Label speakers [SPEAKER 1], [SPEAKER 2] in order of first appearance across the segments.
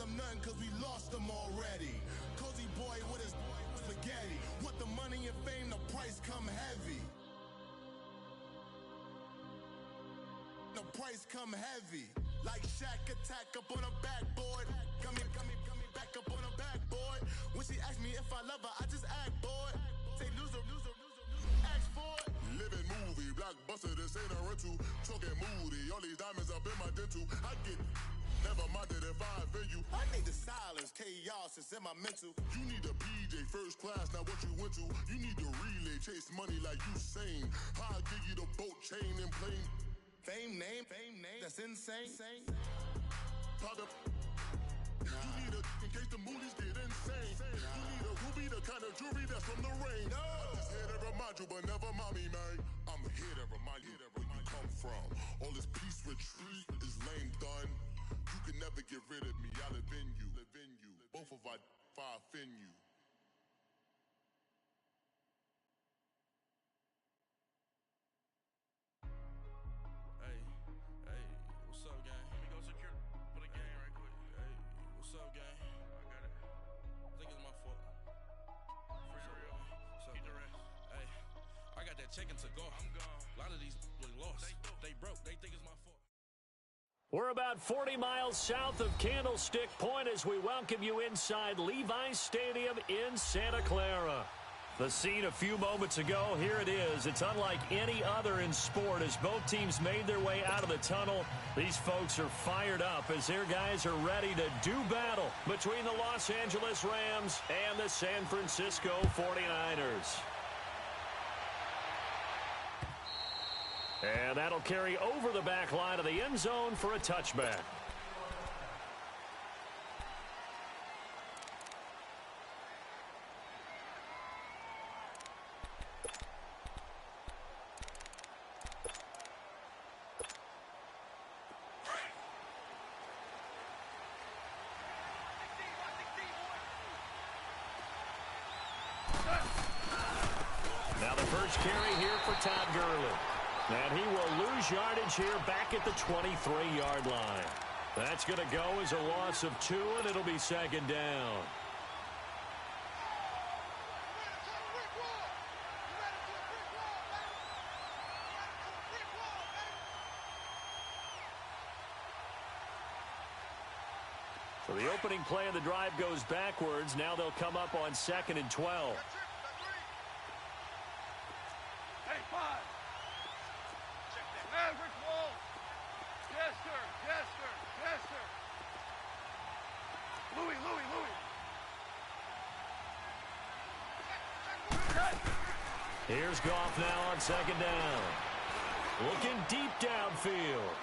[SPEAKER 1] them nothing cause we lost them already. Cozy boy with his spaghetti. Want the money and fame, the price come heavy. The price come heavy. Like Shaq attack up on a backboard. Coming back up on a backboard. When she asked me if I love her, I just act bored. Say loser, ask for it. Living movie, blockbuster, this ain't a rental. Talking moody, all these diamonds up in my dental. I get never minded if I offend you. I need the silence, chaos is in my mental. You need a PJ, first class, not what you went to. You need the relay, chase money like you sane. I'll give you the boat, chain, and plane. Fame name, that's insane. Pop up. You need a, in case the moodies get insane. You need a ruby, the kind of jewelry that's from the rain. I'm just here to remind you, but never mommy, man. I'm here to remind you where you come from. All this peace retreat is lame done. You can never get rid of me, I live in you. Both of our fire fin you.
[SPEAKER 2] Hey, what's up, gang?
[SPEAKER 3] Let me go secure for the game right quick.
[SPEAKER 2] Hey, what's up, gang?
[SPEAKER 3] I got it.
[SPEAKER 2] I think it's my fault.
[SPEAKER 3] Free the real.
[SPEAKER 2] What's up,
[SPEAKER 3] Keep the
[SPEAKER 2] gang?
[SPEAKER 3] rest.
[SPEAKER 2] Hey, I got that chicken to go.
[SPEAKER 3] I'm gone.
[SPEAKER 2] A lot of these look lost. They broke. They think it's my fault.
[SPEAKER 4] We're about 40 miles south of Candlestick Point as we welcome you inside Levi's Stadium in Santa Clara. The scene a few moments ago, here it is. It's unlike any other in sport as both teams made their way out of the tunnel. These folks are fired up as their guys are ready to do battle between the Los Angeles Rams and the San Francisco 49ers. And that'll carry over the back line of the end zone for a touchback. Now the first carry here for Todd Gurley. And he will lose yardage here back at the 23-yard line. That's going to go as a loss of 2, and it'll be second down. So the opening play of the drive goes backwards. Now they'll come up on 2nd and 12.
[SPEAKER 3] Hey, 5. Average wall. Yes, sir. Yes, sir. Yes, sir. Louis.
[SPEAKER 4] Here's Goff now on 2nd down. Looking deep downfield.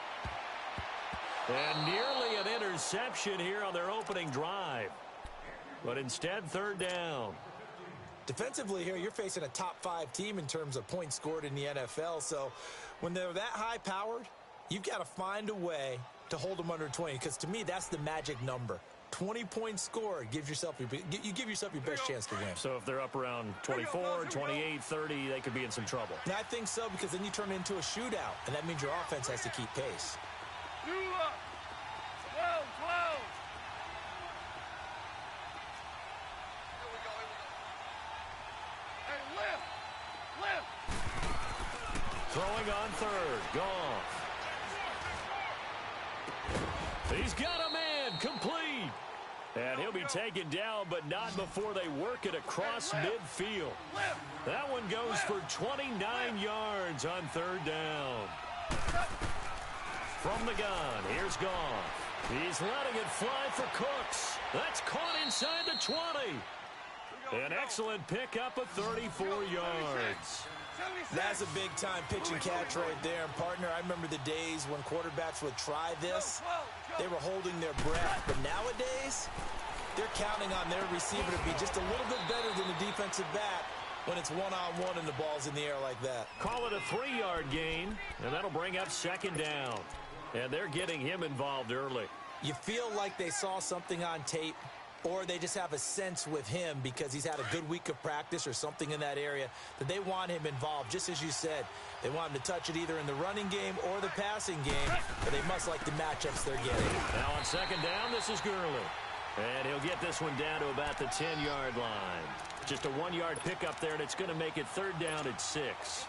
[SPEAKER 4] And nearly an interception here on their opening drive. But instead, 3rd down.
[SPEAKER 5] Defensively here, you're facing a top 5 team in terms of points scored in the NFL. So when they're that high-powered, you've got to find a way to hold them under 20. Because to me, that's the magic number. 20 points scored, you give yourself your best chance to win.
[SPEAKER 4] So if they're up around 24, 28, 30, they could be in some trouble.
[SPEAKER 5] And I think so, because then you turn it into a shootout, and that means your offense has to keep pace.
[SPEAKER 3] 12. Hey, lift.
[SPEAKER 4] Throwing on 3rd, Goff. He's got a man, complete. And he'll be taken down, but not before they work it across midfield. That one goes for 29 yards on 3rd down. From the gun, here's Goff. He's letting it fly for Cooks. That's caught inside the 20. An excellent pickup of 34 yards.
[SPEAKER 5] That's a big-time pitch and catch right there. And, partner, I remember the days when quarterbacks would try this. They were holding their breath. But nowadays, they're counting on their receiver to be just a little bit better than the defensive back when it's one-on-one and the ball's in the air like that.
[SPEAKER 4] Call it a 3-yard gain, and that'll bring up 2nd down. And they're getting him involved early.
[SPEAKER 5] You feel like they saw something on tape, or they just have a sense with him because he's had a good week of practice or something in that area that they want him involved. Just as you said, they want him to touch it either in the running game or the passing game, but they must like the matchups they're getting.
[SPEAKER 4] Now on 2nd down, this is Gurley. get this one down to about the 10-yard line. Just a 1-yard pickup there, and it's going to make it 3rd down at 6.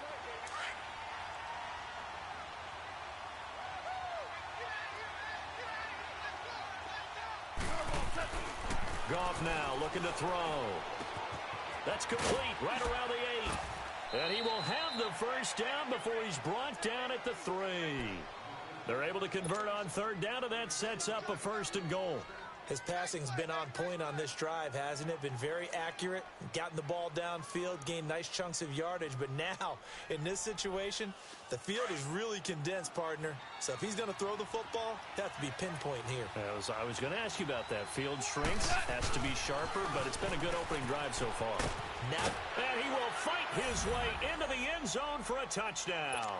[SPEAKER 4] Goff now looking to throw. That's complete right around the 8. And he will have the first down before he's brought down at the 3. They're able to convert on 3rd down, and that sets up a 1st and goal.
[SPEAKER 5] His passing's been on point on this drive, hasn't it? Been very accurate, gotten the ball downfield, gained nice chunks of yardage. But now, in this situation, the field is really condensed, partner. So if he's going to throw the football, it has to be pinpoint here.
[SPEAKER 4] I was going to ask you about that. Field shrinks, has to be sharper, but it's been a good opening drive so far.
[SPEAKER 5] Now,
[SPEAKER 4] and he will fight his way into the end zone for a touchdown.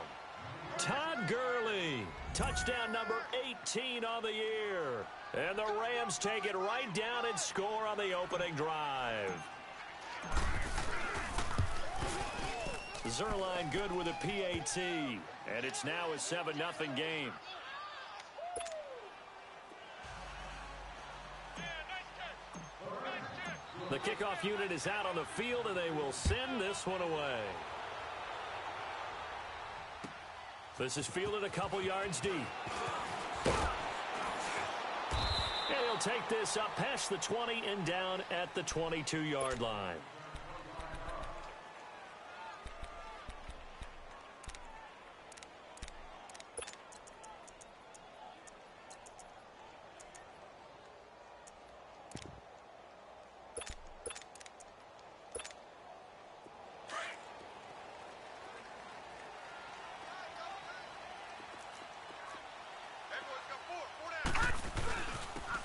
[SPEAKER 4] Todd Gurley, touchdown number 18 on the year. And the Rams take it right down and score on the opening drive. Zerline good with a PAT. And it's now a 7-0 game. The kickoff unit is out on the field, and they will send this one away. This is fielded a couple yards deep. And he'll take this up past the 20 and down at the 22-yard line.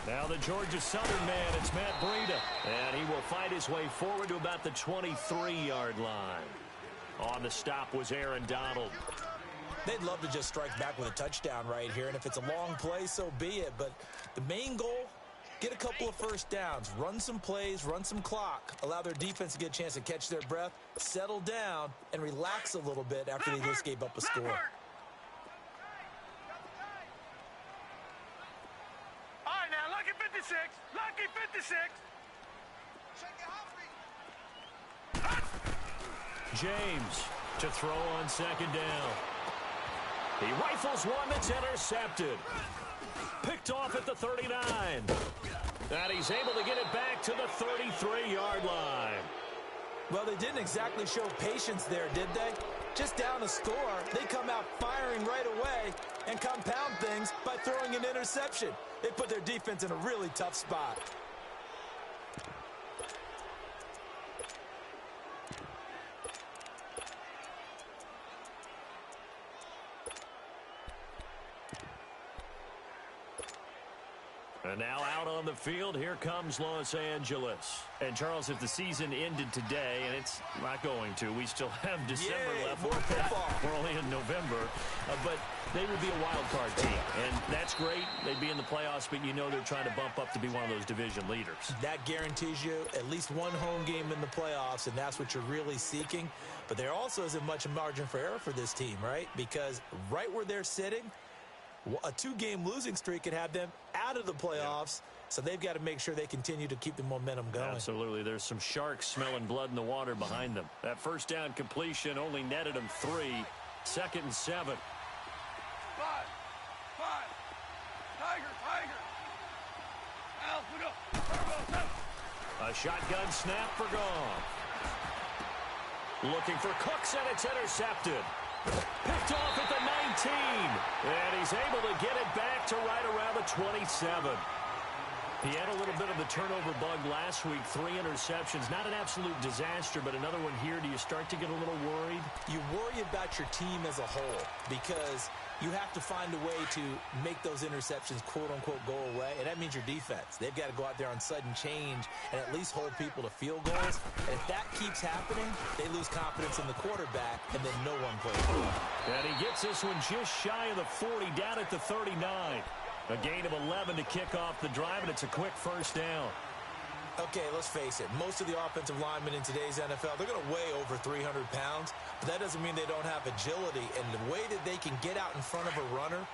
[SPEAKER 4] Now the Georgia Southern man, it's Matt Breida. And he will fight his way forward to about the 23-yard line. On the stop was Aaron Donald.
[SPEAKER 5] They'd love to just strike back with a touchdown right here. And if it's a long play, so be it. But the main goal, get a couple of first downs. Run some plays, run some clock. Allow their defense to get a chance to catch their breath, settle down, and relax a little bit after they just gave up a score.
[SPEAKER 3] Lucky 56.
[SPEAKER 4] James to throw on 2nd down. He rifles one that's intercepted. Picked off at the 39. And he's able to get it back to the 33-yard line.
[SPEAKER 5] Well, they didn't exactly show patience there, did they? Just down a score, they come out firing right away and compound things by throwing an interception. They put their defense in a really tough spot.
[SPEAKER 4] And now out on the field, here comes Los Angeles. And, Charles, if the season ended today, and it's not going to, we still have December left.
[SPEAKER 5] More football.
[SPEAKER 4] We're only in November. But they would be a wild card team. And that's great. They'd be in the playoffs, but you know they're trying to bump up to be one of those division leaders. That
[SPEAKER 5] guarantees you at least one home game in the playoffs, and that's what you're really seeking. But there also isn't much margin for error for this team, right? Because right where they're sitting, a 2-game losing streak could have them out of the playoffs, so they've got to make sure they continue to keep the momentum going. Absolutely. There's some sharks smelling blood in the water behind them. That first down completion only netted them 3. 2nd and 7.
[SPEAKER 3] 5. Tiger. Alpha.
[SPEAKER 4] A shotgun snap for Goff. Looking for Cooks, and it's intercepted. Picked off at the 19. And he's able to get it back to right around the 27. He had a little bit of the turnover bug last week. 3 interceptions. Not an absolute disaster, but another one here. Do you start to get a little worried? You worry about your team as a whole because you have to find a way to make those interceptions, quote-unquote, go away, and that means your defense. They've got to go out there on sudden change and at least hold people to field goals. And if that keeps happening, they lose confidence in the quarterback, and then no one plays well. And he gets this one just shy of the 40, down at the 39. A gain of 11 to kick off the drive, and it's a quick first down. Okay, let's face it. Most of the offensive linemen in today's NFL, they're going to weigh over 300 pounds, but that doesn't mean they don't have agility. And the way that they can get out in front of a runner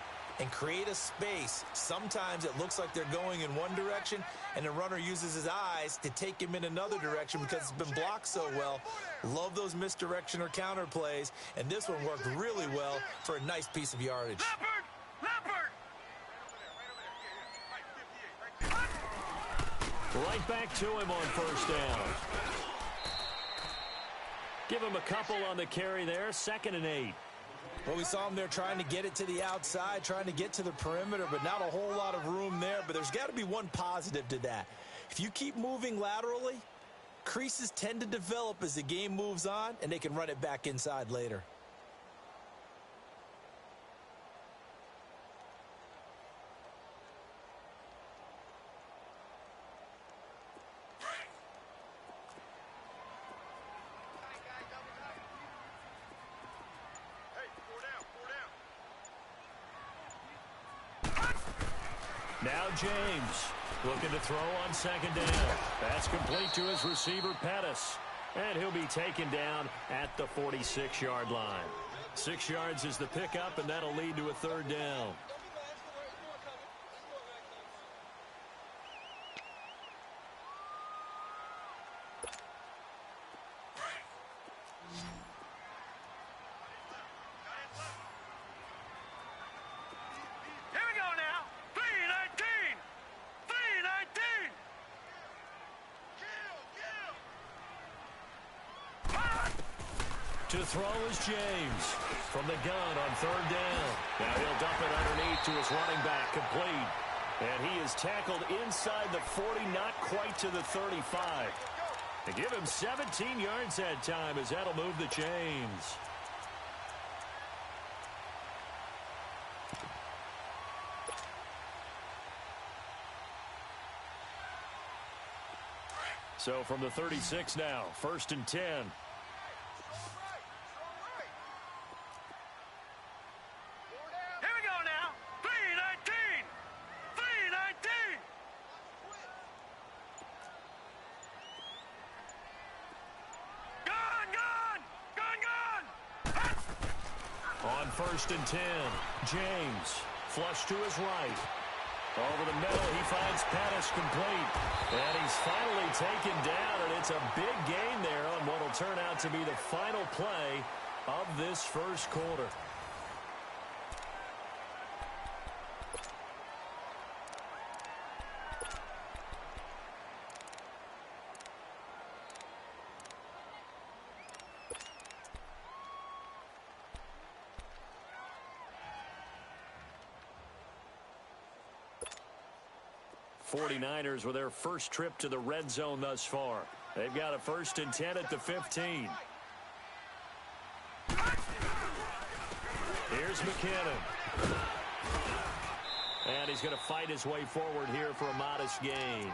[SPEAKER 5] and create a space. Sometimes it looks like they're going in one direction, and the runner uses his eyes to take him in another direction because it's been blocked so well. Love those misdirection or counter plays, and this one worked really well for a nice piece of yardage.
[SPEAKER 4] Right back to him on first down. Give him a couple on the carry there, 2nd and 8.
[SPEAKER 5] Well, we saw him there trying to get it to the outside, trying to get to the perimeter, but not a whole lot of room there. But there's got to be one positive to that. If you keep moving laterally, creases tend to develop as the game moves on, and they can run it back inside later.
[SPEAKER 4] Now James looking to throw on 2nd down. That's complete to his receiver, Pettis. And he'll be taken down at the 46-yard line. 6 yards is the pickup, and that'll lead to a 3rd down. To throw is James from the gun on 3rd down. Now he'll dump it underneath to his running back, complete. And he is tackled inside the 40, not quite to the 35. To give him 17 yards that time as that'll move the chains. So from the 36 now, 1st and 10. On 1st and 10, James, flush to his right. Over the middle, he finds Pettis complete. And he's finally taken down, and it's a big gain there on what will turn out to be the final play of this first quarter. '49ers with their first trip to the red zone thus far. They've got a 1st and 10 at the 15. Here's McKinnon. And he's going to fight his way forward here for a modest gain.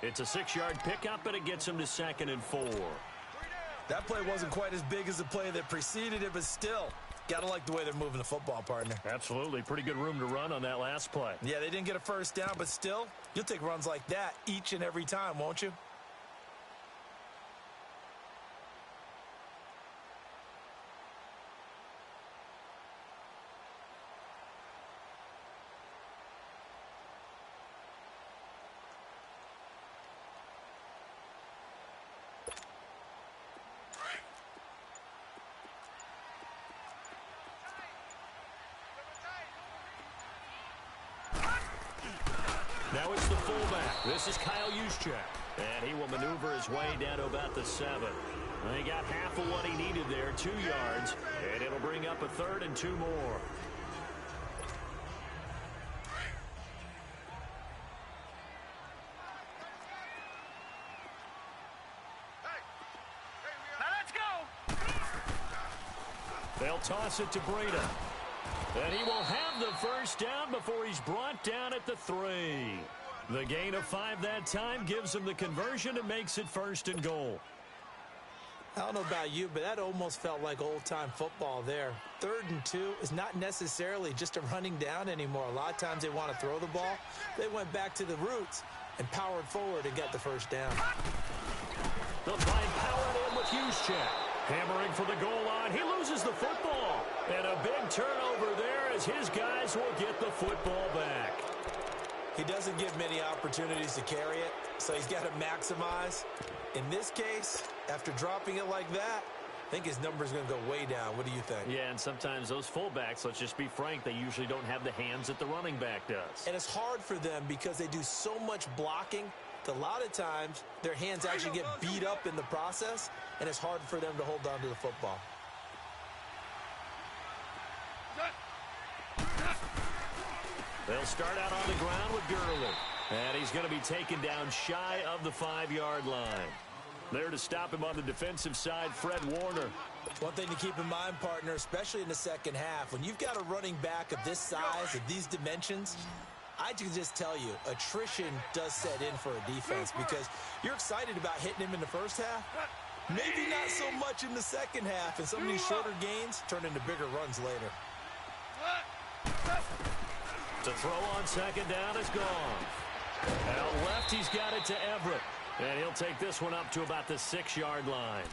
[SPEAKER 4] It's a 6-yard pickup, and it gets him to 2nd and 4.
[SPEAKER 5] That play wasn't quite as big as the play that preceded it, but still, gotta like the way they're moving the football, partner.
[SPEAKER 4] Absolutely. Pretty good room to run on that last play.
[SPEAKER 5] Yeah, they didn't get a 1st down, but still, you'll take runs like that each and every time, won't you?
[SPEAKER 4] Now it's the fullback. This is Kyle Juszczyk. And he will maneuver his way down to about the 7. And he got half of what he needed there, 2 yards. And it'll bring up a 3rd and 2 more.
[SPEAKER 3] Now let's go.
[SPEAKER 4] They'll toss it to Breida. And he will have the 1st down before he's brought down at the 3. The gain of 5 that time gives him the conversion and makes it 1st and goal.
[SPEAKER 5] I don't know about you, but that almost felt like old-time football there. 3rd and 2 is not necessarily just a running down anymore. A lot of times they want to throw the ball. They went back to the roots and powered forward and got the 1st down.
[SPEAKER 4] They'll try and power it in with Juszczyk. Hammering for the goal line. He loses the football. And a big turnover turnover there as his guys will get the football back.
[SPEAKER 5] He doesn't get many opportunities to carry it, so he's got to maximize. In this case, after dropping it like that, I think his number's going to go way down. What do you think?
[SPEAKER 4] Yeah, and sometimes those fullbacks, let's just be frank, they usually don't have the hands that the running back does.
[SPEAKER 5] And it's hard for them because they do so much blocking that a lot of times their hands actually get beat up in the process, and it's hard for them to hold on to the football.
[SPEAKER 4] They'll start out on the ground with Gurley. And he's going to be taken down shy of the 5-yard line. There to stop him on the defensive side, Fred Warner.
[SPEAKER 5] One thing to keep in mind, partner, especially in the second half, when you've got a running back of this size, of these dimensions, I can just tell you, attrition does set in for a defense because you're excited about hitting him in the first half. Maybe not so much in the second half, and some of these shorter gains turn into bigger runs later.
[SPEAKER 4] To throw on second down is gone. Out left, he's got it to Everett. And he'll take this one up to about the 6-yard line.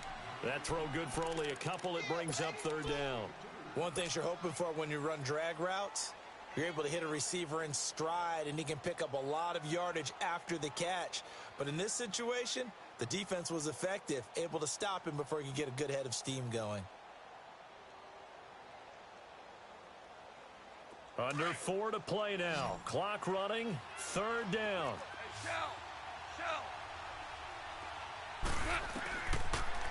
[SPEAKER 4] That throw good for only a couple. It brings up third down.
[SPEAKER 5] One thing you're hoping for when you run drag routes, you're able to hit a receiver in stride, and he can pick up a lot of yardage after the catch. But in this situation, the defense was effective, able to stop him before he could get a good head of steam going.
[SPEAKER 4] Under 4 to play now. Clock running. Third down.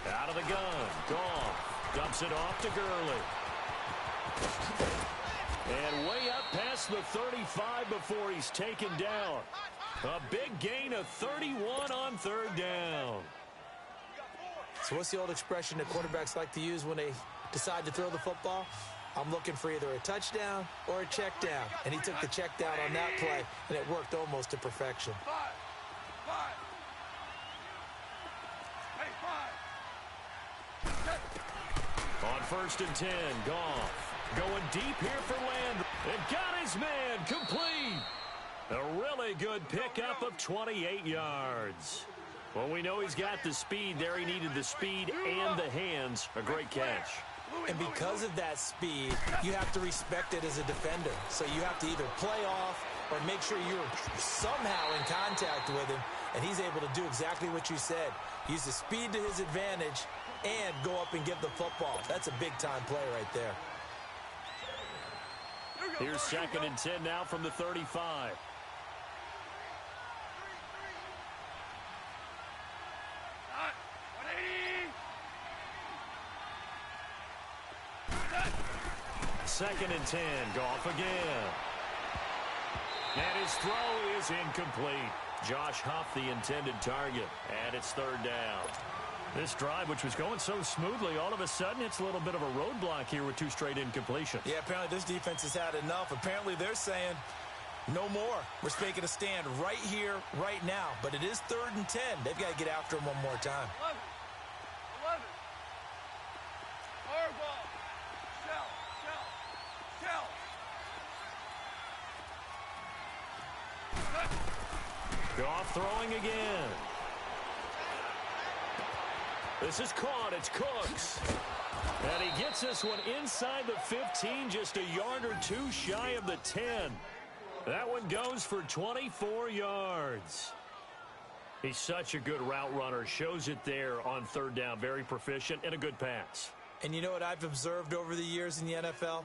[SPEAKER 4] Out of the gun. Goff dumps it off to Gurley. And way up past the 35 before he's taken down. A big gain of 31 on third down.
[SPEAKER 5] So what's the old expression that quarterbacks like to use when they decide to throw the football? I'm looking for either a touchdown or a check down. And he took the check down on that play, and it worked almost to perfection.
[SPEAKER 4] On 1st and 10, Goff going deep here for Landry. And got his man complete. A really good pickup of 28 yards. Well, we know he's got the speed there. He needed the speed and the hands. A great catch.
[SPEAKER 5] And because of that speed, you have to respect it as a defender. So you have to either play off or make sure you're somehow in contact with him. And he's able to do exactly what you said. Use the speed to his advantage and go up and give the football. That's a big-time play right there.
[SPEAKER 4] Here's 2nd and 10 now from the 35. Second and 10, Goff again. And his throw is incomplete. Josh Huff, the intended target, and it's third down. This drive, which was going so smoothly, all of a sudden it's a little bit of a roadblock here with 2 straight incompletions.
[SPEAKER 5] Yeah, apparently this defense has had enough. Apparently they're saying, no more. We're making a stand right here, right now. But it is 3rd and 10. They've got to get after him one more time.
[SPEAKER 3] 11. Hard ball. Shell.
[SPEAKER 4] Goff throwing again. This is caught. It's Cooks. And he gets this one inside the 15, just a yard or 2 shy of the 10. That one goes for 24 yards. He's such a good route runner. Shows it there on third down. Very proficient and a good pass.
[SPEAKER 5] And you know what I've observed over the years in the NFL?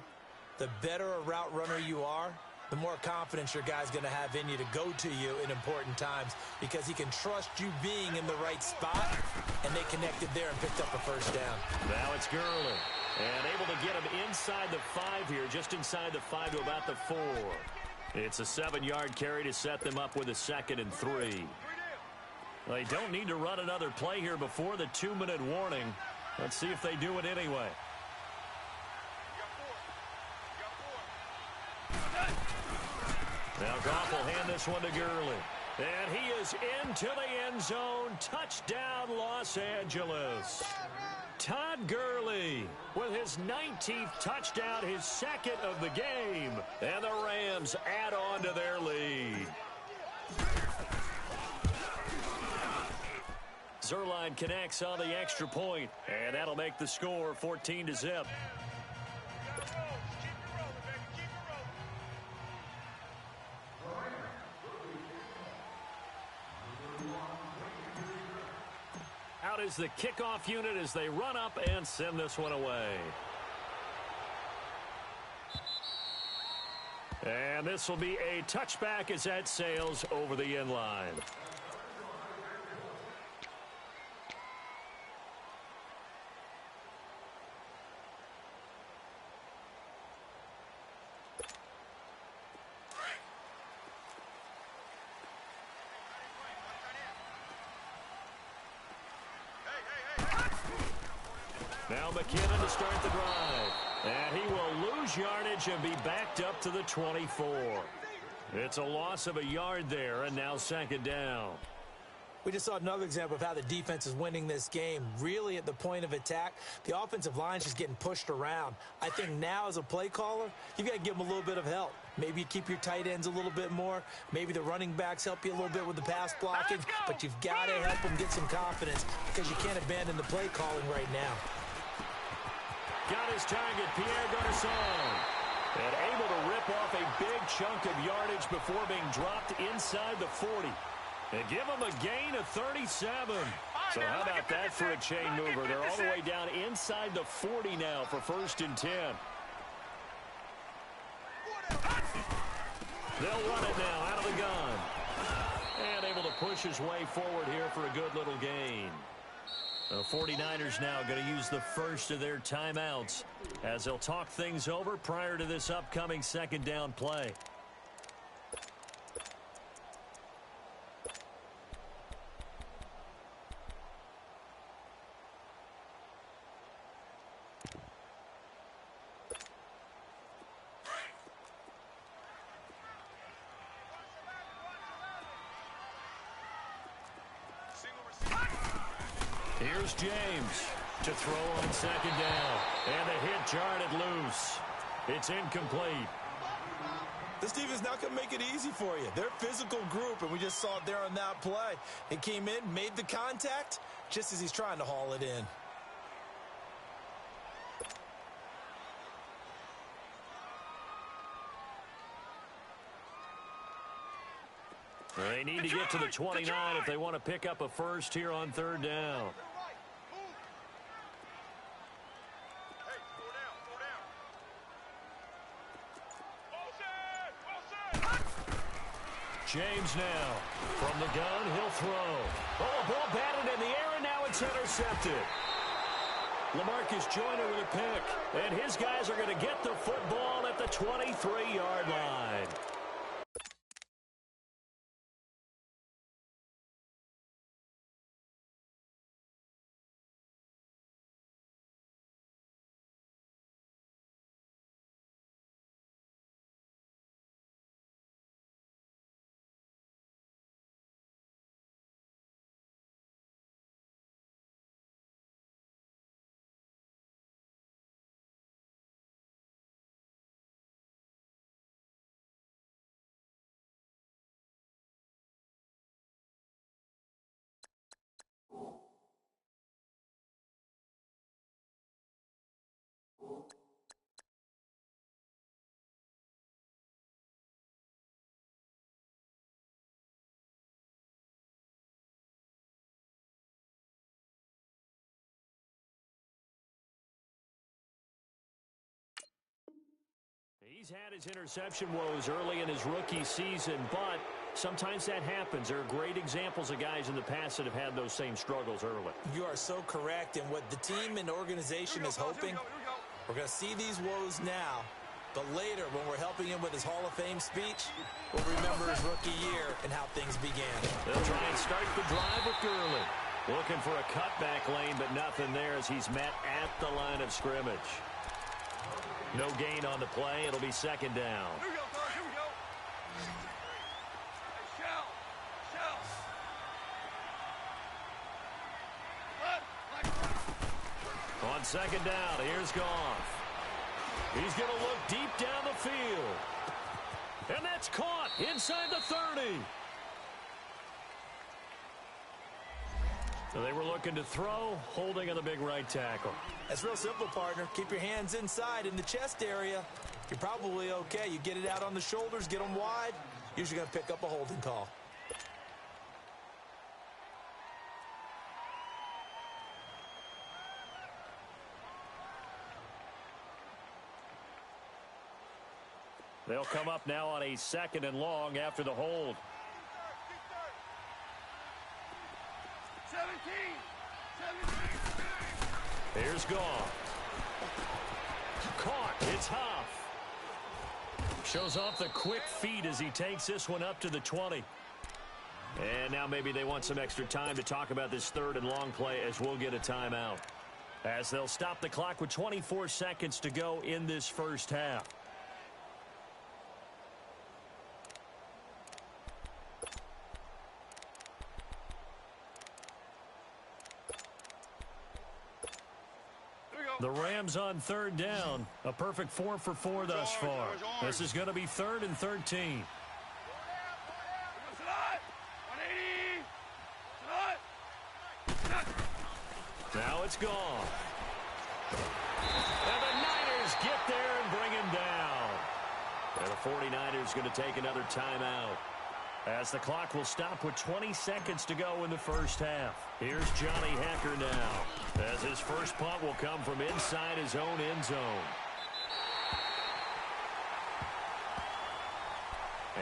[SPEAKER 5] The better a route runner you are, the more confidence your guy's going to have in you to go to you in important times because he can trust you being in the right spot, and they connected there and picked up a first down.
[SPEAKER 4] Now it's Gurley, and able to get him inside the 5 here, just inside the 5 to about the 4. It's a 7-yard carry to set them up with a 2nd and 3. They don't need to run another play here before the 2-minute warning. Let's see if they do it anyway. Now Goff will hand this one to Gurley. And he is into the end zone. Touchdown, Los Angeles. Todd Gurley with his 19th touchdown, his 2nd of the game. And the Rams add on to their lead. Zerline connects on the extra point, and that'll make the score 14-0. out is the kickoff unit as they run up and send this one away. And this will be a touchback as that sails over the end line. Now McKinnon to start the drive. And he will lose yardage and be backed up to the 24. It's a loss of a yard there, and now second down.
[SPEAKER 5] We just saw another example of how the defense is winning this game. Really at the point of attack, the offensive line is just getting pushed around. I think now as a play caller, you've got to give them a little bit of help. Maybe you keep your tight ends a little bit more. Maybe the running backs help you a little bit with the pass blocking. But you've got to help them get some confidence because you can't abandon the play calling right now.
[SPEAKER 4] Got his target, Pierre Garçon. And able to rip off a big chunk of yardage before being dropped inside the 40. And give him a gain of 37. So how about that for a chain mover? They're all the way down inside the 40 now for 1st and 10. They'll run it now out of the gun. And able to push his way forward here for a good little gain. The 49ers now going to use the first of their timeouts as they'll talk things over prior to this upcoming second down play. Here's James to throw on second down. And the hit jarred it loose. It's incomplete.
[SPEAKER 5] This defense not going to make it easy for you. They're a physical group, and we just saw it there on that play. It came in, made the contact, just as he's trying to haul it in.
[SPEAKER 4] They need to get to the 29 if they want to pick up a first here on third down. James now from the gun, he'll throw. Oh, a ball batted in the air, and now it's intercepted. LaMarcus Joyner with a pick, and his guys are going to get the football at the 23-yard line. He's had his interception woes early in his rookie season, but sometimes that happens. There are great examples of guys in the past that have had those same struggles early.
[SPEAKER 5] You are so correct, and what the team and organization is hoping, we're going to see these woes now, but later when we're helping him with his Hall of Fame speech, we'll remember his rookie year and how things began.
[SPEAKER 4] They'll try and start the drive with Gurley. Looking for a cutback lane, but nothing there as he's met at the line of scrimmage. No gain on the play. It'll be second down.
[SPEAKER 3] Here we go, guys. Here we go. Hey,
[SPEAKER 4] On second down, here's Goff. He's going to look deep down the field. And that's caught inside the 30. So they were looking to throw, holding on the big right tackle.
[SPEAKER 5] That's real simple, partner. Keep your hands inside in the chest area. You're probably okay. You get it out on the shoulders, get them wide. Usually going to pick up a holding call.
[SPEAKER 4] They'll come up now on a 2nd and long after the hold.
[SPEAKER 3] 17.
[SPEAKER 4] Here's Goff. Caught. It's Huff. Shows off the quick feet as he takes this one up to the 20. And now maybe they want some extra time to talk about this 3rd and long play as we'll get a timeout. As they'll stop the clock with 24 seconds to go in this first half. The Rams on 3rd down. A perfect 4 for 4 thus far. This is going to be 3rd and 13. Now it's gone. And the Niners get there and bring him down. And the 49ers going to take another timeout. As the clock will stop with 20 seconds to go in the first half. Here's Johnny Hekker now, as his first punt will come from inside his own end zone.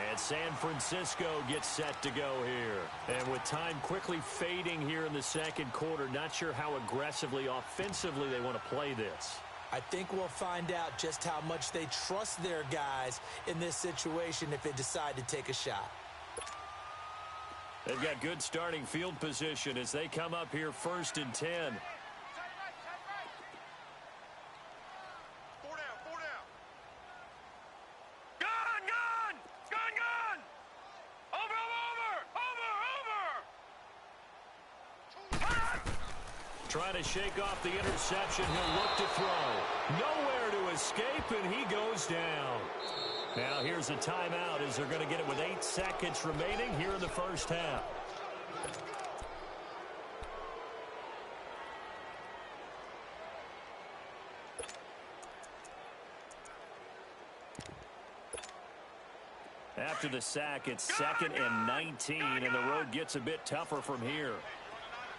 [SPEAKER 4] And San Francisco gets set to go here. And with time quickly fading here in the second quarter, not sure how aggressively, offensively they want to play this.
[SPEAKER 5] I think we'll find out just how much they trust their guys in this situation if they decide to take a shot.
[SPEAKER 4] They've got good starting field position as they come up here 1st and 10.
[SPEAKER 3] 4 down. Gun! Over!
[SPEAKER 4] Trying to shake off the interception. He'll look to throw. Nowhere to escape, and he goes down. Now here's a timeout as they're going to get it with 8 seconds remaining here in the first half. After the sack, it's 2nd and 19, and the road gets a bit tougher from here.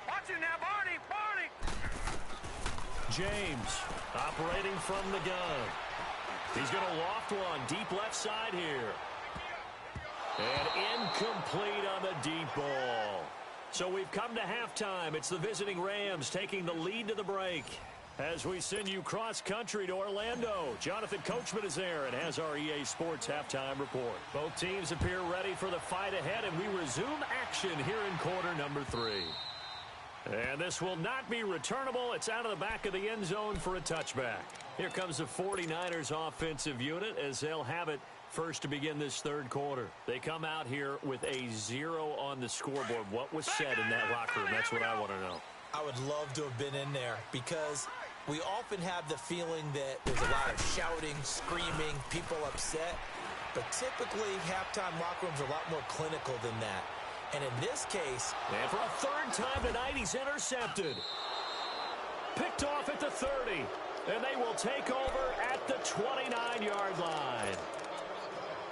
[SPEAKER 3] Watch it now, Barney!
[SPEAKER 4] James operating from the gun. He's going to loft one deep left side here. And incomplete on the deep ball. So we've come to halftime. It's the visiting Rams taking the lead to the break. As we send you cross-country to Orlando, Jonathan Coachman is there and has our EA Sports halftime report. Both teams appear ready for the fight ahead, and we resume action here in quarter number 3. And this will not be returnable. It's out of the back of the end zone for a touchback. Here comes the 49ers offensive unit as they'll have it first to begin this 3rd quarter. They come out here with a 0 on the scoreboard. What was said in that locker room? That's what I want to know.
[SPEAKER 5] I would love to have been in there because we often have the feeling that there's a lot of shouting, screaming, people upset. But typically, halftime locker rooms are a lot more clinical than that. And in this case...
[SPEAKER 4] And for a 3rd time tonight, he's intercepted. Picked off at the 30. And they will take over at the 29-yard line.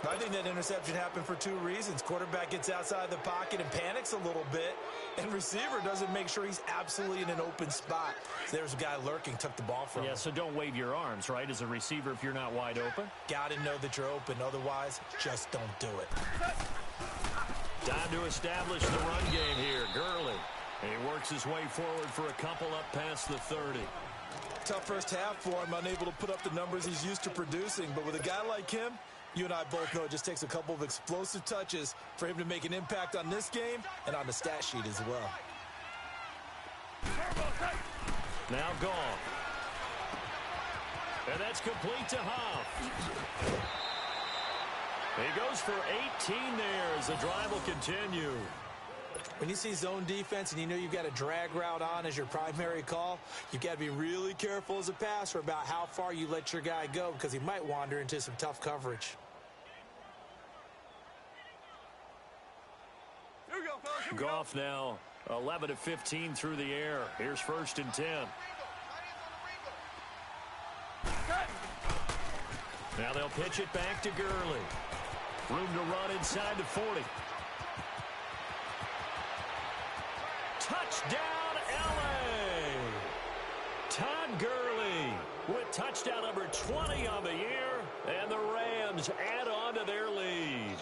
[SPEAKER 5] I think that interception happened for 2 reasons. Quarterback gets outside the pocket and panics a little bit, and receiver doesn't make sure he's absolutely in an open spot. So there's a guy lurking, took the ball from him.
[SPEAKER 4] Yeah, so don't wave your arms, right, as a receiver if you're not wide open.
[SPEAKER 5] Got to know that you're open. Otherwise, just don't do it.
[SPEAKER 4] Time to establish the run game here. Gurley. He works his way forward for a couple up past the 30.
[SPEAKER 5] Tough first half for him, unable to put up the numbers he's used to producing. But with a guy like him, you and I both know it just takes a couple of explosive touches for him to make an impact on this game and on the stat sheet as well.
[SPEAKER 4] Now Goff. And that's complete to Huff. He goes for 18 there as the drive will continue.
[SPEAKER 5] When you see zone defense and you know you've got a drag route on as your primary call, you've got to be really careful as a passer about how far you let your guy go because he might wander into some tough coverage.
[SPEAKER 4] Goff now 11 of 15 through the air. Here's 1st and 10. Now they'll pitch it back to Gurley. Room to run inside the 40. Touchdown, L.A. Todd Gurley with touchdown number 20 on the year. And the Rams add on to their lead.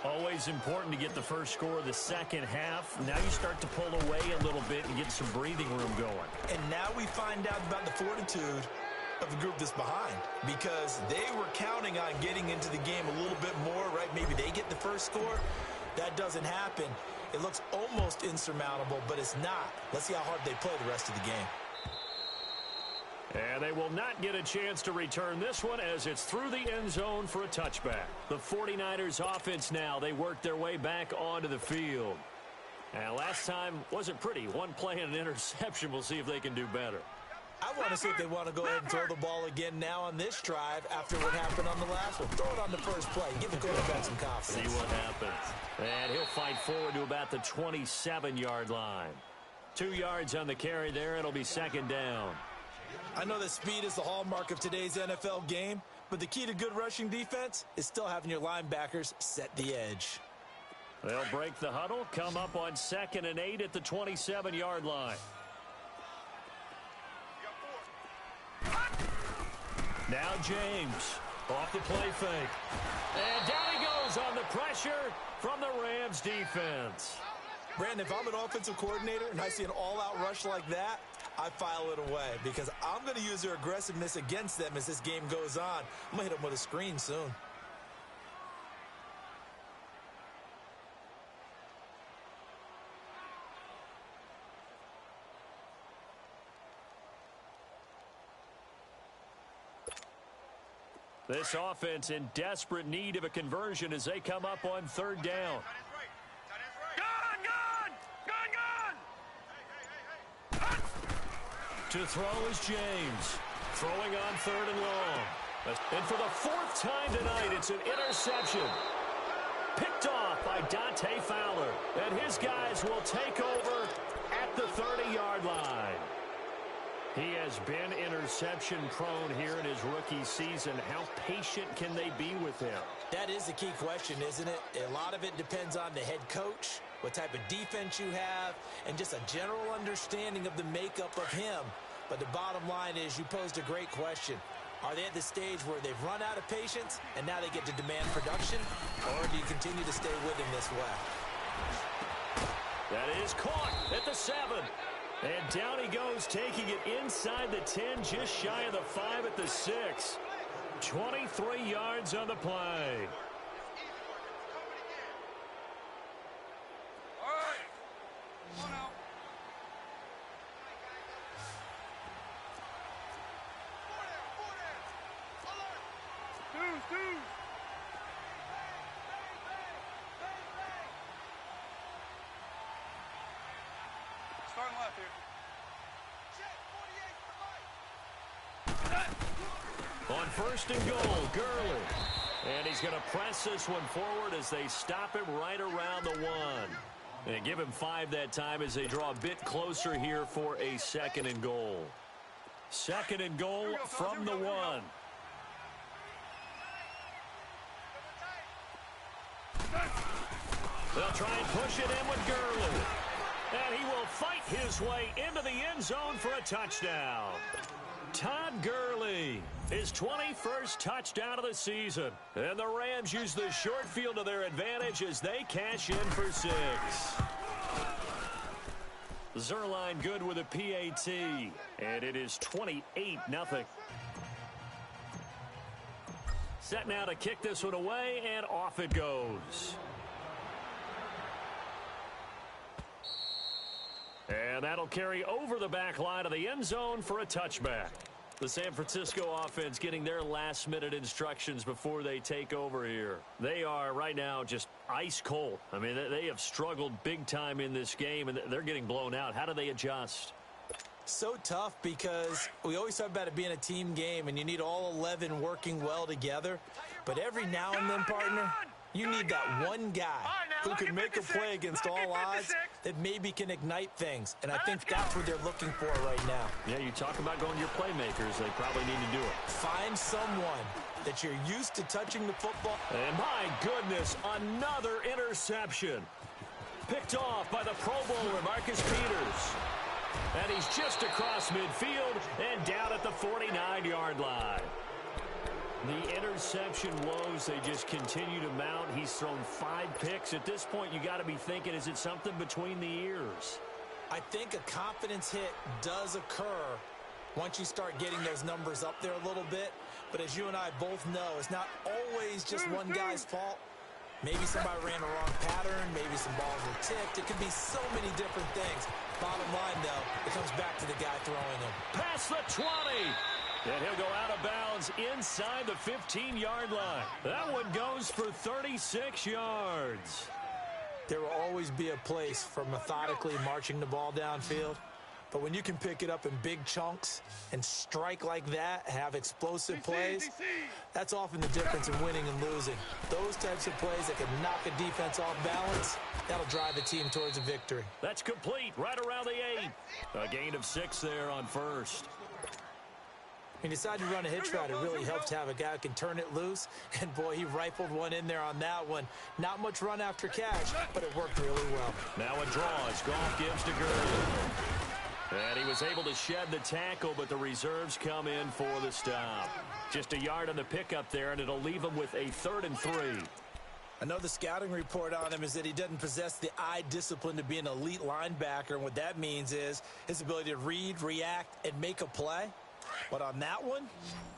[SPEAKER 4] Always important to get the first score of the second half. Now you start to pull away a little bit and get some breathing room going.
[SPEAKER 5] And now we find out about the fortitude of the group that's behind, because they were counting on getting into the game a little bit more, right? Maybe they get the first score. That doesn't happen. It looks almost insurmountable, but it's not. Let's see how hard they play the rest of the game.
[SPEAKER 4] And they will not get a chance to return this one as it's through the end zone for a touchback. The 49ers offense now, they work their way back onto the field. And last time wasn't pretty. One play and an interception. We'll see if they can do better.
[SPEAKER 5] I want to see if they want to go ahead and throw the ball again now on this drive after what happened on the last one. Throw it on the first play. Give the quarterback some confidence.
[SPEAKER 4] See what happens. And he'll fight forward to about the 27-yard line. 2 yards on the carry there. It'll be second down.
[SPEAKER 5] I know that speed is the hallmark of today's NFL game, but the key to good rushing defense is still having your linebackers set the edge.
[SPEAKER 4] They'll break the huddle, come up on 2nd and 8 at the 27-yard line. Now James off the play fake. And down he goes on the pressure from the Rams defense.
[SPEAKER 5] Brandon, if I'm an offensive coordinator and I see an all-out rush like that, I file it away because I'm going to use their aggressiveness against them as this game goes on. I'm going to hit them with a screen soon.
[SPEAKER 4] This offense in desperate need of a conversion as they come up on 3rd down. To throw is James. Throwing on 3rd and long. And for the 4th time tonight, it's an interception. Picked off by Dante Fowler. And his guys will take over at the 30-yard line. He has been interception-prone here in his rookie season. How patient can they be with him?
[SPEAKER 5] That is the key question, isn't it? A lot of it depends on the head coach, what type of defense you have, and just a general understanding of the makeup of him. But the bottom line is you posed a great question. Are they at the stage where they've run out of patience and now they get to demand production? Or do you continue to stay with him this way?
[SPEAKER 4] That is caught at the 7. And down he goes, taking it inside the 10, just shy of the 5 at the 6. 23 yards on the play.
[SPEAKER 3] All right. Come on out. Two. Starting left here.
[SPEAKER 4] On 1st and goal, Gurley. And he's going to press this one forward as they stop him right around the 1. And give him 5 that time as they draw a bit closer here for a 2nd and goal. 2nd and goal from the 1. They'll try and push it in with Gurley. And he will fight his way into the end zone for a touchdown. Todd Gurley, his 21st touchdown of the season. And the Rams use the short field to their advantage as they cash in for 6. Zerline good with a PAT. And it is 28-0. Set now to kick this one away, and off it goes. And that'll carry over the back line of the end zone for a touchback. The San Francisco offense getting their last-minute instructions before they take over here. They are right now just ice cold. I mean, they have struggled big time in this game, and they're getting blown out. How do they adjust?
[SPEAKER 5] So tough because we always talk about it being a team game, and you need all 11 working well together. But every now and then, partner, you need that one guy who can make a play against all odds that maybe can ignite things. And I think that's what they're looking for right now.
[SPEAKER 4] Yeah, you talk about going to your playmakers. They probably need to do it.
[SPEAKER 5] Find someone that you're used to touching the football.
[SPEAKER 4] And my goodness, another interception. Picked off by the Pro Bowler, Marcus Peters. And he's just across midfield and down at the 49-yard line. The interception woes, they just continue to mount. He's thrown 5 picks. At this point, you got to be thinking, is it something between the ears?
[SPEAKER 5] I think a confidence hit does occur once you start getting those numbers up there a little bit. But as you and I both know, it's not always just one guy's fault. Maybe somebody ran the wrong pattern. Maybe some balls were tipped. It could be so many different things. Bottom line, though, it comes back to the guy throwing them.
[SPEAKER 4] Past the 20. And he'll go out of bounds inside the 15-yard line. That one goes for 36 yards.
[SPEAKER 5] There will always be a place for methodically marching the ball downfield. But when you can pick it up in big chunks and strike like that, have explosive plays, that's often the difference in winning and losing. Those types of plays that can knock a defense off balance, that'll drive a team towards a victory.
[SPEAKER 4] That's complete right around the 8. A gain of 6 there on first.
[SPEAKER 5] He decided to run a hitch route. It really helps to have a guy who can turn it loose. And, boy, he rifled one in there on that one. Not much run after catch, but it worked really well.
[SPEAKER 4] Now a draw as Goff gives to Gurley. And he was able to shed the tackle, but the reserves come in for the stop. Just a yard on the pickup there, and it'll leave him with a 3rd and 3.
[SPEAKER 5] I know the scouting report on him is that he doesn't possess the eye discipline to be an elite linebacker. And what that means is his ability to read, react, and make a play. But on that one,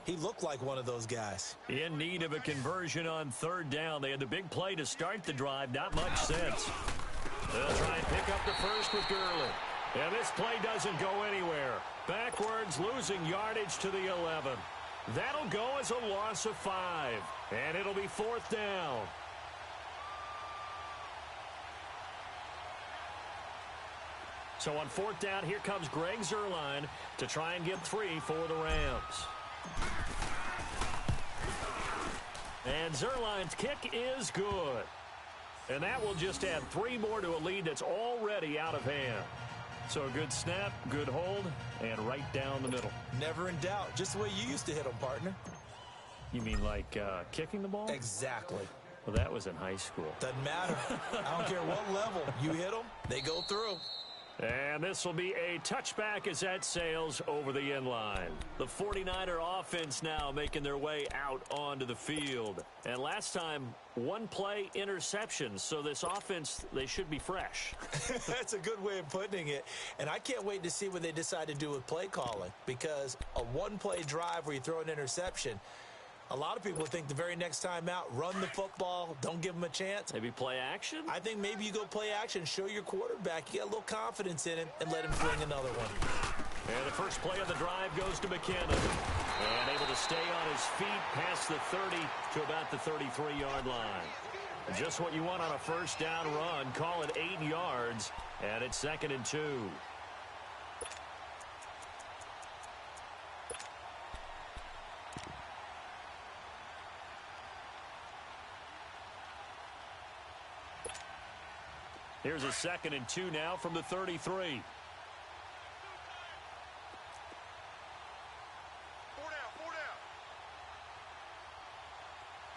[SPEAKER 5] he looked like one of those guys.
[SPEAKER 4] In need of a conversion on 3rd down. They had the big play to start the drive. Not much sense. They'll try and pick up the first with Gurley. And this play doesn't go anywhere. Backwards, losing yardage to the 11. That'll go as a loss of 5. And it'll be 4th down. So on 4th down, here comes Greg Zuerlein to try and get 3 for the Rams. And Zuerlein's kick is good. And that will just add 3 more to a lead that's already out of hand. So a good snap, good hold, and right down the middle.
[SPEAKER 5] Never in doubt. Just the way you used to hit them, partner.
[SPEAKER 4] You mean like kicking the ball?
[SPEAKER 5] Exactly.
[SPEAKER 4] Well, that was in high school.
[SPEAKER 5] Doesn't matter. I don't care what level. You hit them, they go through.
[SPEAKER 4] And this will be a touchback as that sails over the end line. The 49er offense now making their way out onto the field. And last time, 1-play interceptions. So this offense, they should be fresh.
[SPEAKER 5] That's a good way of putting it. And I can't wait to see what they decide to do with play calling. Because a 1-play drive where you throw an interception, a lot of people think the very next time out, run the football, don't give them a chance.
[SPEAKER 4] Maybe play action?
[SPEAKER 5] I think maybe you go play action, show your quarterback you got a little confidence in him, and let him fling another one.
[SPEAKER 4] And the first play of the drive goes to McKinnon. And able to stay on his feet past the 30 to about the 33-yard line. Just what you want on a first down run. Call it 8 yards, and it's 2nd and 2. Here's a 2nd and 2 now from the 33.
[SPEAKER 3] 4 down, 4 down.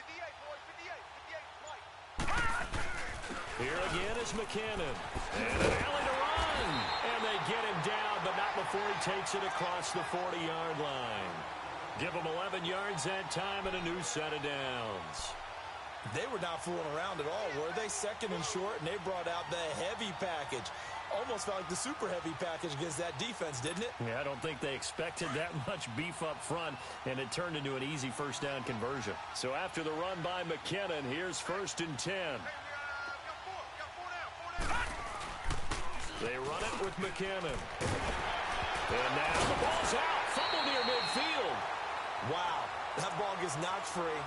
[SPEAKER 3] 58, boys, 58, 58, play.
[SPEAKER 4] Here again is McKinnon. And an alley to run. And they get him down, but not before he takes it across the 40-yard line. Give him 11 yards that time and a new set of downs.
[SPEAKER 5] They were not fooling around at all, were they? 2nd and short, and they brought out the heavy package. Almost felt like the super heavy package against that defense, didn't it?
[SPEAKER 4] Yeah, I don't think they expected that much beef up front, and it turned into an easy first down conversion. So after the run by McKinnon, here's 1st and 10. They run it with McKinnon. And now the ball's out. Fumble near midfield.
[SPEAKER 5] Wow, that ball gets knocked free.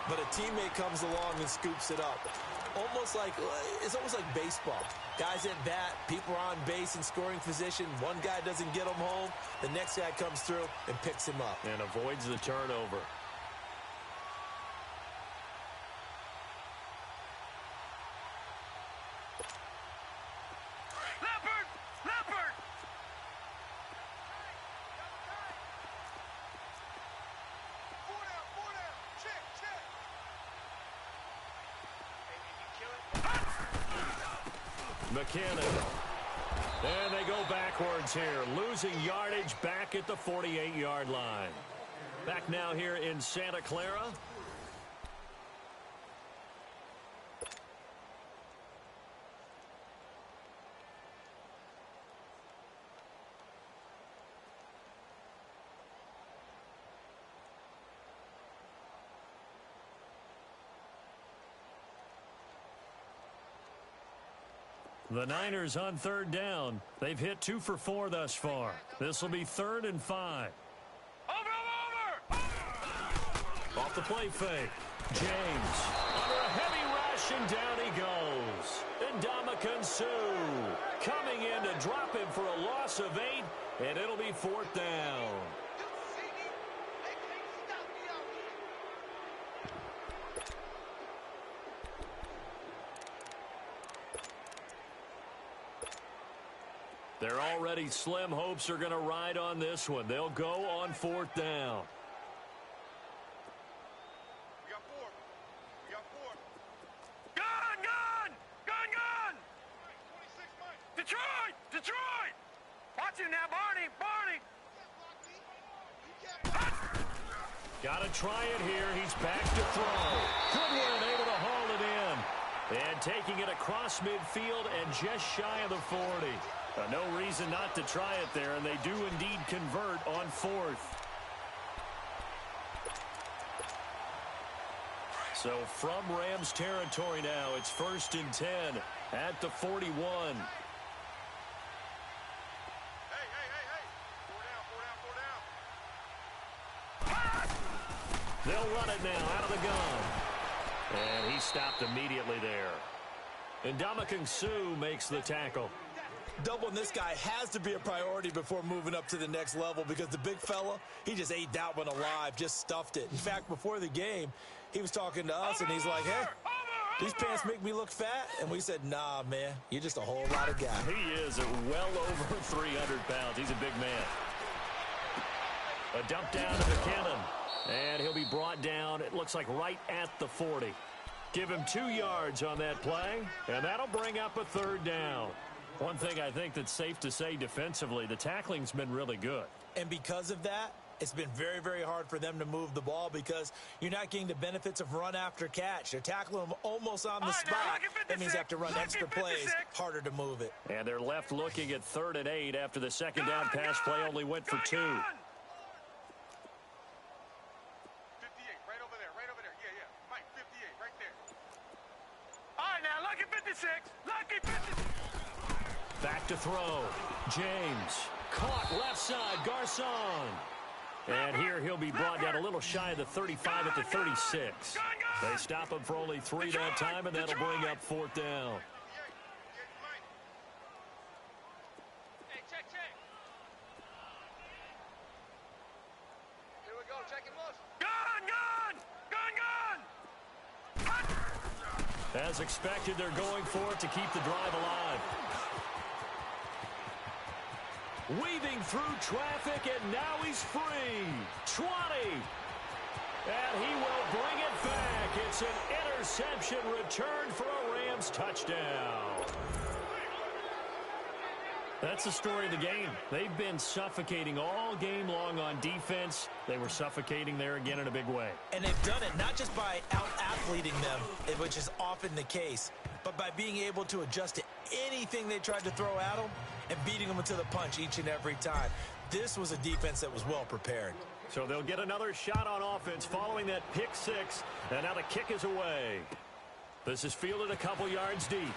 [SPEAKER 5] But a teammate comes along and scoops it up. It's almost like baseball. Guys at bat, people are on base in scoring position. One guy doesn't get him home. The next guy comes through and picks him up.
[SPEAKER 4] And avoids the turnover.
[SPEAKER 3] Leopard!
[SPEAKER 4] McKinnon. And they go backwards here, losing yardage back at the 48-yard line. Back now here in Santa Clara. The Niners on third down. They've hit 2 for 4 thus far. This will be 3rd and 5.
[SPEAKER 3] Over!
[SPEAKER 4] Off the play fake. James under a heavy rush, and down he goes. And Ndamukong Suh coming in to drop him for a loss of 8, and it'll be 4th down. Their already slim hopes are going to ride on this one. They'll go on 4th down.
[SPEAKER 3] We got 4. We got 4. Gun! 26, Mike. Detroit! Watch him now, Barney!
[SPEAKER 4] Got to try it here. He's back to throw. Goodwin able to haul it in. And taking it across midfield and just shy of the 40. No reason not to try it there, and they do indeed convert on 4th. So from Rams territory now, it's 1st and 10 at the 41.
[SPEAKER 3] Hey. 4 down.
[SPEAKER 4] They'll run it now out of the gun. And he stopped immediately there. And Ndamukong Suh makes the tackle.
[SPEAKER 5] Doubling this guy has to be a priority before moving up to the next level, because the big fella, he just ate that one alive, just stuffed it. In fact, before the game, he was talking to us, and he's like, hey, these pants make me look fat? And we said, nah, man, you're just a whole lot of guy.
[SPEAKER 4] He is well over 300 pounds. He's a big man. A dump down to McKinnon, and he'll be brought down, it looks like right at the 40. Give him 2 yards on that play, and that'll bring up a 3rd down. One thing I think that's safe to say defensively, the tackling's been really good.
[SPEAKER 5] And because of that, it's been very, very hard for them to move the ball, because you're not getting the benefits of run after catch. They're tackling them almost on the spot. That means they have to run extra plays, harder to move it.
[SPEAKER 4] And they're left looking at 3rd and 8 after the second down pass play only went for 2.
[SPEAKER 3] 58, right over there. Yeah. Mike, 58, right there. All right, now, lucky 56. Lucky 56.
[SPEAKER 4] Back to throw. James caught left side. Garcon. And here he'll be brought down a little shy of the 35 at the 36. They stop him for only 3 that time, and that'll bring up 4th down.
[SPEAKER 3] Hey, check. Here we go, check and look. Gun!
[SPEAKER 4] As expected, they're going for it to keep the drive alive. Weaving through traffic, and now he's free. 20. And he will bring it back. It's an interception return for a Rams touchdown. That's the story of the game. They've been suffocating all game long on defense. They were suffocating there again in a big way.
[SPEAKER 5] And they've done it not just by out-athleting them, which is often the case, but by being able to adjust to anything they tried to throw at them and beating them to the punch each and every time. This was a defense that was well prepared.
[SPEAKER 4] So they'll get another shot on offense following that pick 6, and now the kick is away. This is fielded a couple yards deep.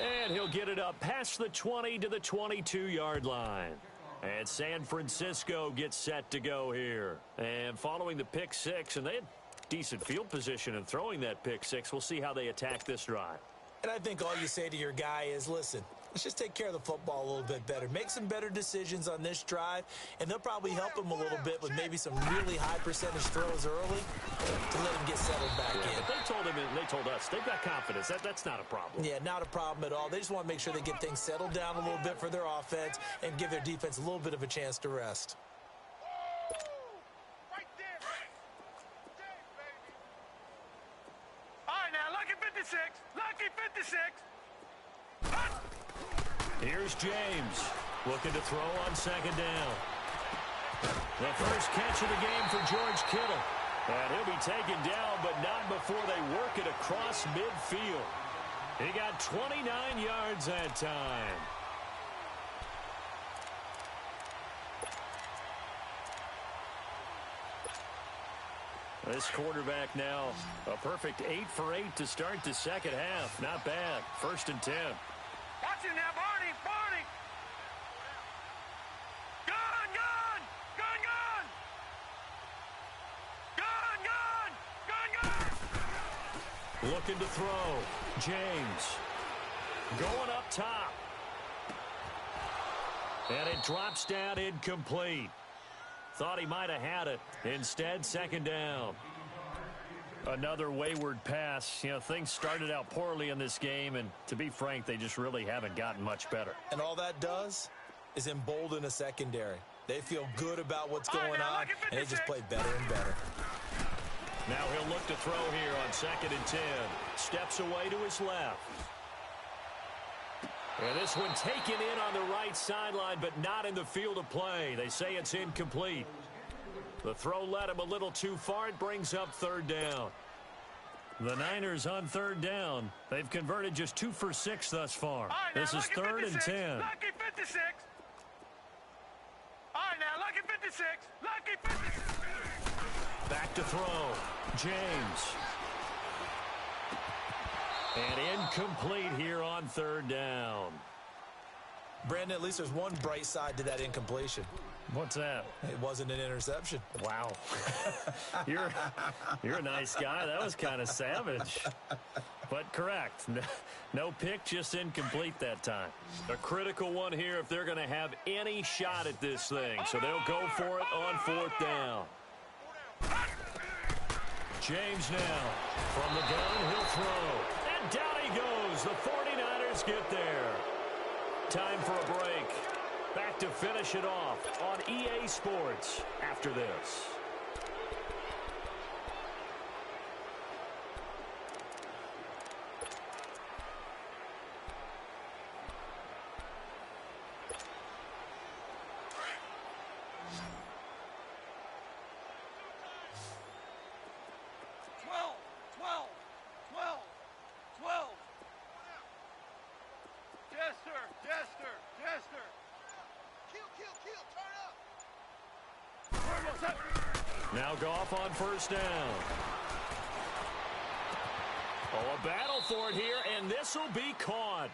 [SPEAKER 4] And he'll get it up past the 20 to the 22-yard line. And San Francisco gets set to go here. And following the pick 6, and they had decent field position in throwing that pick 6. We'll see how they attack this drive.
[SPEAKER 5] And I think all you say to your guy is, listen, let's just take care of the football a little bit better. Make some better decisions on this drive, and they'll probably help him a little bit with maybe some really high percentage throws early to let him get settled back in.
[SPEAKER 4] But they told him, and they told us, they've got confidence. That's not a problem.
[SPEAKER 5] Yeah, not a problem at all. They just want to make sure they get things settled down a little bit for their offense and give their defense a little bit of a chance to rest.
[SPEAKER 3] Right there, baby. All right, now, lucky 56. Lucky 56.
[SPEAKER 4] Here's James looking to throw on second down. The first catch of the game for George Kittle. And he'll be taken down, but not before they work it across midfield. He got 29 yards that time. This quarterback now, a perfect 8 for 8 to start the second half. Not bad. 1st and 10.
[SPEAKER 3] Watch it now, Barney! Barney! Gun! Gun! Gun! Gun! Gun! Gun! Gun!
[SPEAKER 4] Looking to throw. James. Going up top. And it drops down incomplete. Thought he might have had it. Instead, 2nd down. Another wayward pass. You know, things started out poorly in this game, and to be frank, they just really haven't gotten much better.
[SPEAKER 5] And all that does is embolden a secondary. They feel good about what's going on, and they just play better and better.
[SPEAKER 4] Now he'll look to throw here on 2nd and 10. Steps away to his left. And this one taken in on the right sideline, but not in the field of play. They say it's incomplete. The throw led him a little too far. It brings up 3rd down. The Niners on 3rd down. They've converted just 2 for 6 thus far.
[SPEAKER 3] Right,
[SPEAKER 4] this is 3rd and 10.
[SPEAKER 3] Lucky 56. All right, now, lucky 56. Lucky 56.
[SPEAKER 4] Back to throw. James. And incomplete here on 3rd down.
[SPEAKER 5] Brandon, at least there's one bright side to that incompletion.
[SPEAKER 4] What's that?
[SPEAKER 5] It wasn't an interception.
[SPEAKER 4] Wow. You're a nice guy. That was kind of savage. But correct. No pick, just incomplete that time. A critical one here if they're going to have any shot at this thing. So they'll go for it on 4th down. James now. From the gun, he'll throw. And down he goes. The 49ers get there. Time for a break. Back to finish it off on EA Sports after this. Now Goff on 1st down. Oh, a battle for it here, and this will be caught.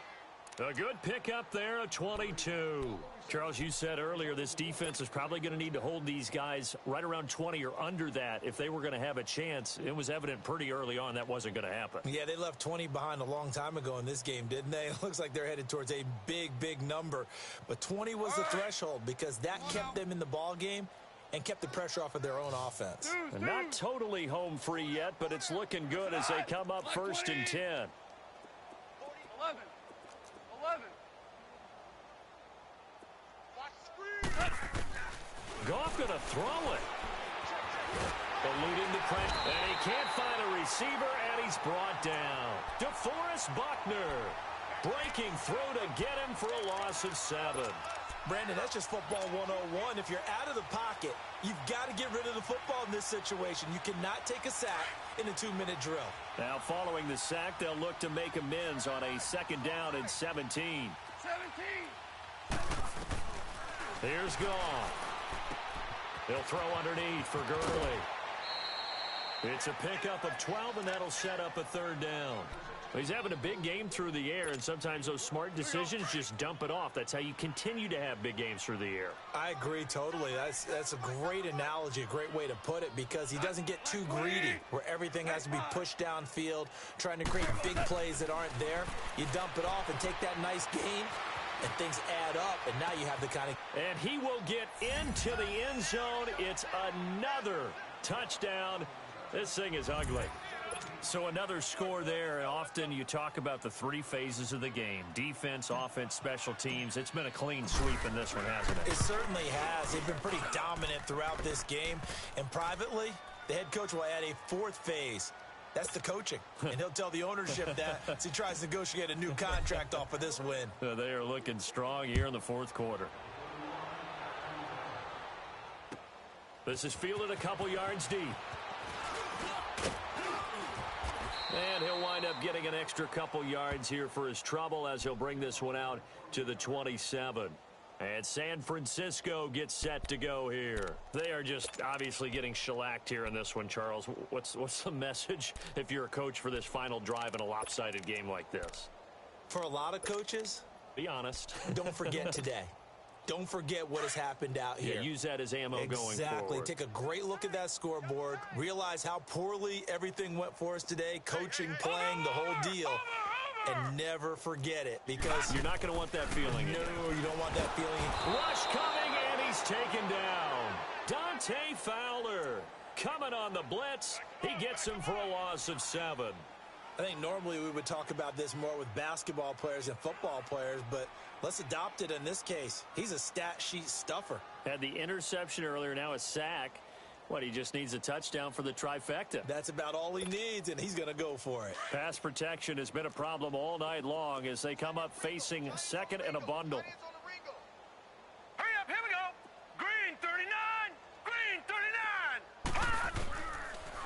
[SPEAKER 4] A good pickup there, a 22. Charles, you said earlier this defense is probably going to need to hold these guys right around 20 or under that if they were going to have a chance. It was evident pretty early on that wasn't going to happen.
[SPEAKER 5] Yeah, they left 20 behind a long time ago in this game, didn't they? It looks like they're headed towards a big, big number. But 20 was the threshold because that kept them in the ball game and kept the pressure off of their own offense.
[SPEAKER 4] And not totally home free yet, but it's looking good as they come up 1st and 10.
[SPEAKER 3] 11. 11.
[SPEAKER 4] Goff going to throw it. Eluding the pressure. And he can't find a receiver, and he's brought down. DeForest Buckner breaking through to get him for a loss of 7.
[SPEAKER 5] Brandon, that's just football 101. If you're out of the pocket, you've got to get rid of the football in this situation. You cannot take a sack in a 2-minute drill.
[SPEAKER 4] Now, following the sack, they'll look to make amends on a 2nd down and 17.
[SPEAKER 3] 17.
[SPEAKER 4] Here's Goff. He'll throw underneath for Gurley. It's a pickup of 12, and that'll set up a 3rd down. He's having a big game through the air, and sometimes those smart decisions just dump it off. That's how you continue to have big games through the air.
[SPEAKER 5] I agree totally. That's a great analogy, a great way to put it, because he doesn't get too greedy where everything has to be pushed downfield, trying to create big plays that aren't there. You dump it off and take that nice gain, and things add up, and now you have the kind of...
[SPEAKER 4] And he will get into the end zone. It's another touchdown. This thing is ugly. So another score there. Often you talk about the 3 phases of the game. Defense, offense, special teams. It's been a clean sweep in this one, hasn't it?
[SPEAKER 5] It certainly has. They've been pretty dominant throughout this game. And privately, the head coach will add a 4th phase. That's the coaching. And he'll tell the ownership that as he tries to negotiate a new contract off of this win.
[SPEAKER 4] They are looking strong here in the 4th quarter. This is fielded a couple yards deep. And he'll wind up getting an extra couple yards here for his trouble as he'll bring this one out to the 27. And San Francisco gets set to go here. They are just obviously getting shellacked here in this one, Charles. What's the message if you're a coach for this final drive in a lopsided game like this?
[SPEAKER 5] For a lot of coaches,
[SPEAKER 4] be honest.
[SPEAKER 5] Don't forget today. Don't forget what has happened out here.
[SPEAKER 4] Yeah, use that as ammo going forward.
[SPEAKER 5] Exactly. Take a great look at that scoreboard. Realize how poorly everything went for us today. Coaching, playing, the whole deal. And never forget it, because
[SPEAKER 4] you're not going to want that feeling.
[SPEAKER 5] No, you don't want that feeling.
[SPEAKER 4] Rush coming, and he's taken down. Dante Fowler coming on the blitz. He gets him for a loss of 7.
[SPEAKER 5] I think normally we would talk about this more with basketball players and football players, but let's adopt it in this case. He's a stat sheet stuffer.
[SPEAKER 4] Had the interception earlier, now a sack. What, he just needs a touchdown for the trifecta.
[SPEAKER 5] That's about all he needs, and he's going to go for it.
[SPEAKER 4] Pass protection has been a problem all night long as they come up facing second and a bundle.
[SPEAKER 3] Hurry up, here we go. Green 39, green 39.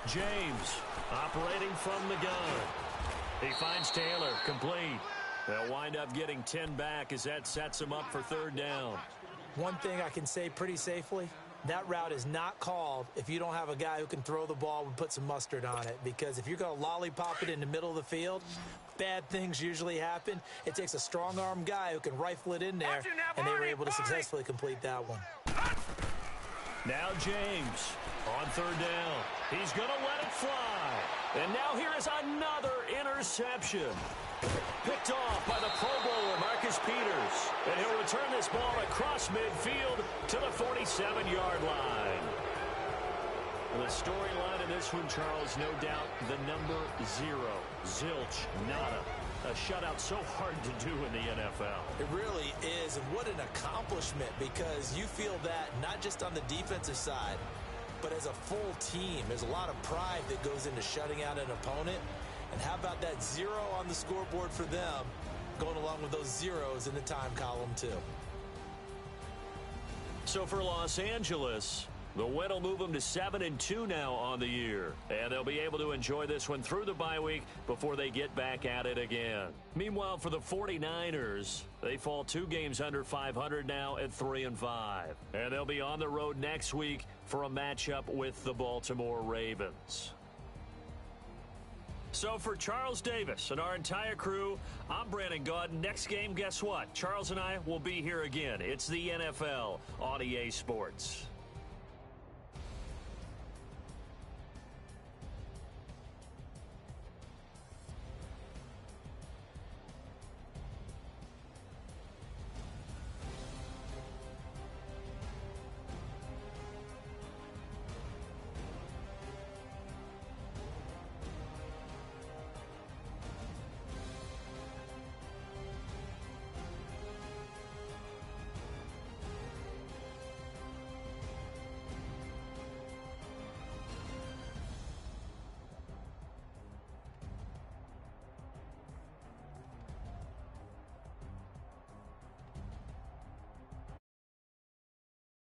[SPEAKER 4] James operating from the gun. He finds Taylor, complete. They'll wind up getting 10 back as that sets him up for 3rd down.
[SPEAKER 5] One thing I can say pretty safely, that route is not called if you don't have a guy who can throw the ball and put some mustard on it. Because if you're going to lollipop it in the middle of the field, bad things usually happen. It takes a strong-arm guy who can rifle it in there, and they were able to successfully complete that one.
[SPEAKER 4] Now James on 3rd down. He's going to let it fly. And now here is another interception. Picked off by the Pro Bowler, Marcus Peters. And he'll return this ball across midfield to the 47-yard line. And the storyline in this one, Charles, no doubt the number 0. Zilch, nada. A shutout so hard to do in the NFL.
[SPEAKER 5] It really is, and what an accomplishment, because you feel that not just on the defensive side, but as a full team. There's a lot of pride that goes into shutting out an opponent. And how about that 0 on the scoreboard for them, going along with those zeros in the time column, too.
[SPEAKER 4] So for Los Angeles, the win will move them to 7-2 now on the year. And they'll be able to enjoy this one through the bye week before they get back at it again. Meanwhile, for the 49ers, they fall 2 games under 500 now at 3-5. And they'll be on the road next week for a matchup with the Baltimore Ravens. So for Charles Davis and our entire crew, I'm Brandon Gaudin. Next game, guess what? Charles and I will be here again. It's the NFL on EA Sports.